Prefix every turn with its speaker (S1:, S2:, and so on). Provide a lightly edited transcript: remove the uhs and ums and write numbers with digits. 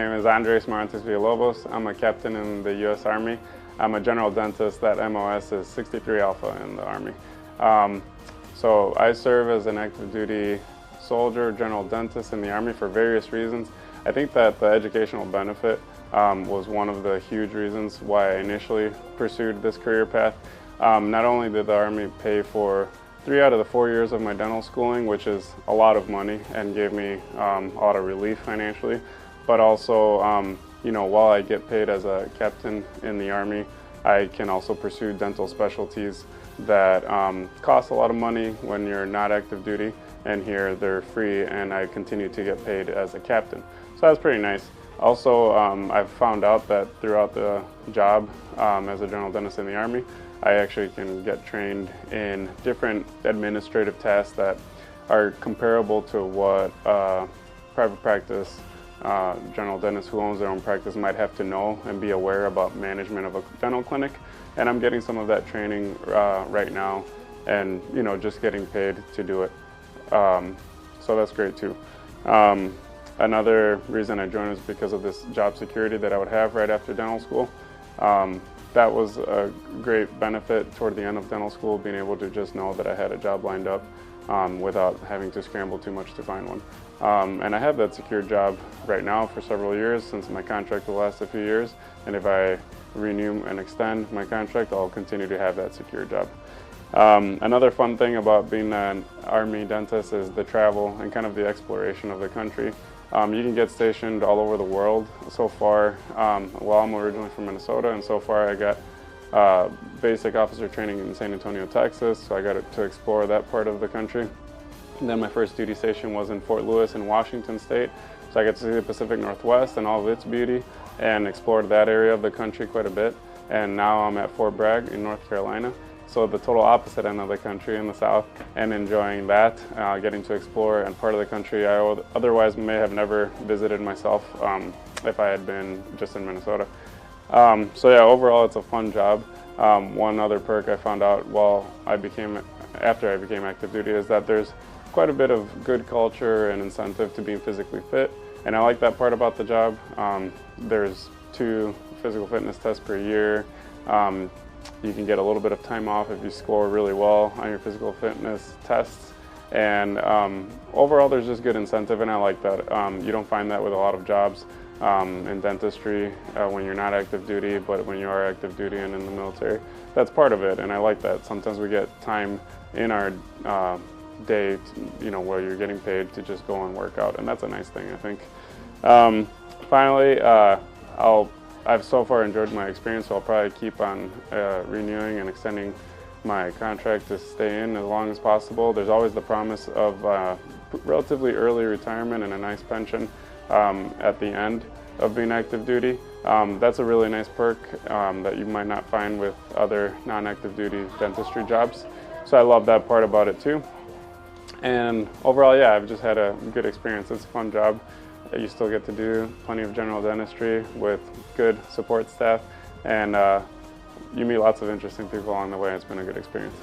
S1: name is Morantes-Villallobos. I'm a captain in the U.S. Army. I'm a general dentist. That MOS is 63 Alpha in the Army. So I serve as an active duty soldier, general dentist in the Army for various reasons. I think that the educational benefit was one of the huge reasons why I initially pursued this career path. Not only did the Army pay for 3 out of the 4 years of my dental schooling, which is a lot of money and gave me a lot of relief financially, but also, you know, while I get paid as a captain in the Army, I can also pursue dental specialties that cost a lot of money when you're not active duty, and here they're free, and I continue to get paid as a captain. So that's pretty nice. Also, I've found out that throughout the job as a general dentist in the Army, I actually can get trained in different administrative tasks that are comparable to what private practice general dentist who owns their own practice might have to know and be aware about management of a dental clinic. And I'm getting some of that training right now, and you know, just getting paid to do it. So that's great too. Another reason I joined was because of this job security that I would have right after dental school. That was a great benefit toward the end of dental school, being able to just know that I had a job lined up without having to scramble too much to find one. And I have that secure job right now for several years, since my contract will last a few years. And if I renew and extend my contract, I'll continue to have that secure job. Another fun thing about being an Army dentist is the travel and kind of the exploration of the country. You can get stationed all over the world. So far, well, I'm originally from Minnesota, and so far I got basic officer training in San Antonio, Texas, so I got to explore that part of the country. And then my first duty station was in Fort Lewis in Washington State, so I got to see the Pacific Northwest and all of its beauty, and explored that area of the country quite a bit. And now I'm at Fort Bragg in North Carolina, so the total opposite end of the country in the south, and enjoying that, getting to explore and part of the country I otherwise may have never visited myself if I had been just in Minnesota. So yeah, overall it's a fun job. One other perk I found out after I became active duty is that there's quite a bit of good culture and incentive to being physically fit, and I like that part about the job. There's 2 physical fitness tests per year. You can get a little bit of time off if you score really well on your physical fitness tests. And overall, there's just good incentive, and I like that. You don't find that with a lot of jobs in dentistry when you're not active duty, but when you are active duty and in the military, that's part of it, and I like that. Sometimes we get time in our day, you know, where you're getting paid to just go and work out, and that's a nice thing, I think. Finally, I've so far enjoyed my experience, so I'll probably keep on renewing and extending my contract to stay in as long as possible. There's always the promise of relatively early retirement and a nice pension at the end of being active duty. That's a really nice perk that you might not find with other non-active duty dentistry jobs. So I love that part about it too. And overall, yeah, I've just had a good experience. It's a fun job. You still get to do plenty of general dentistry with good support staff, and you meet lots of interesting people along the way. It's been a good experience.